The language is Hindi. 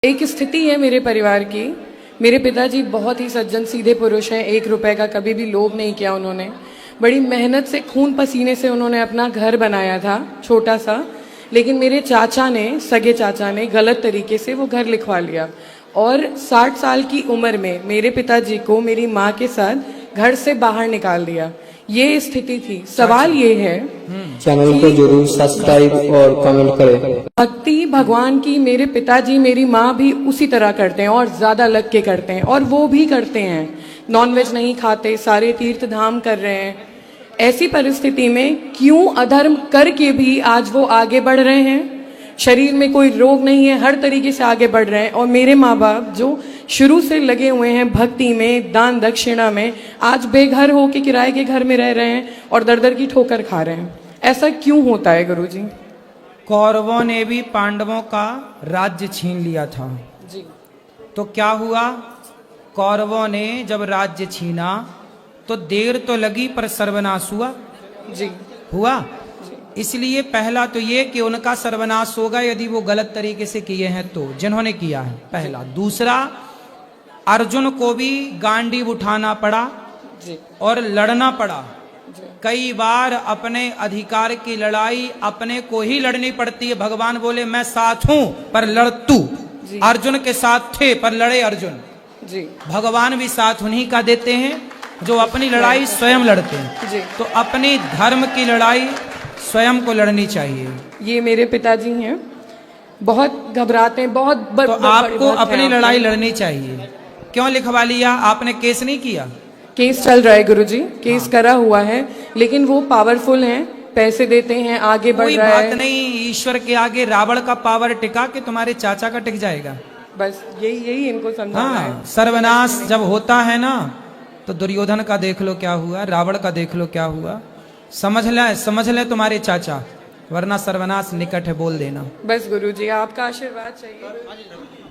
एक स्थिति है मेरे परिवार की। मेरे पिताजी बहुत ही सज्जन सीधे पुरुष हैं। 1 रुपए का कभी भी लोभ नहीं किया उन्होंने। बड़ी मेहनत से खून पसीने से उन्होंने अपना घर बनाया था, छोटा सा। लेकिन मेरे चाचा ने, सगे चाचा ने गलत तरीके से वो घर लिखवा लिया और 60 साल की उम्र में मेरे पिताजी को मेरी माँ के साथ घर से बाहर निकाल दिया। ये स्थिति थी। सवाल ये है, चैनल को जरूर सब्सक्राइब और कमेंट करें। भक्ति भगवान की मेरे पिताजी मेरी माँ भी उसी तरह करते हैं और ज्यादा लग के करते हैं, और वो भी करते हैं। नॉनवेज नहीं खाते, सारे तीर्थ धाम कर रहे हैं। ऐसी परिस्थिति में क्यों अधर्म करके भी आज वो आगे बढ़ रहे हैं? शरीर में कोई रोग नहीं है, हर तरीके से आगे बढ़ रहे हैं। और मेरे माँ बाप जो शुरू से लगे हुए हैं भक्ति में, दान दक्षिणा में, आज बेघर होके किराए के घर में रह रहे हैं और दर दर की ठोकर खा रहे हैं। ऐसा क्यों होता है गुरुजी? कौरवों ने भी पांडवों का राज्य छीन लिया था जी। तो क्या हुआ? कौरवों ने जब राज्य छीना तो देर तो लगी पर सर्वनाश हुआ। जी। हुआ। इसलिए पहला तो ये कि उनका सर्वनाश होगा यदि वो गलत तरीके से किए हैं तो, जिन्होंने किया है, पहला। दूसरा, अर्जुन को भी गांडीव उठाना पड़ा जी। और लड़ना पड़ा। कई बार अपने अधिकार की लड़ाई अपने को ही लड़नी पड़ती है। भगवान बोले मैं साथ हूं पर लड़ तू। अर्जुन के साथ थे पर लड़े अर्जुन। जी। भगवान भी साथ उन्हीं का देते हैं जो अपनी लड़ाई स्वयं लड़ते हैं। जी। तो अपनी धर्म की लड़ाई स्वयं को लड़नी चाहिए। ये मेरे पिताजी हैं, बहुत घबराते हैं, बहुत तो आपको अपनी लड़ाई लड़नी चाहिए। क्यों लिखवा लिया आपने? केस नहीं किया? केस चल रहा है गुरुजी, केस करा हुआ है, लेकिन वो पावरफुल हैं, पैसे देते हैं, आगे बढ़ रहा है। कोई बात नहीं, ईश्वर के आगे रावण का पावर टिका कि तुम्हारे चाचा का टिक जाएगा। बस यही इनको समझाना है। सर्वनाश जब होता है ना, तो दुर्योधन का देख लो क्या हुआ, रावण का देख लो क्या हुआ। समझ ले तुम्हारे चाचा, वरना सर्वनाश निकट है, बोल देना। बस गुरुजी आपका आशीर्वाद चाहिए।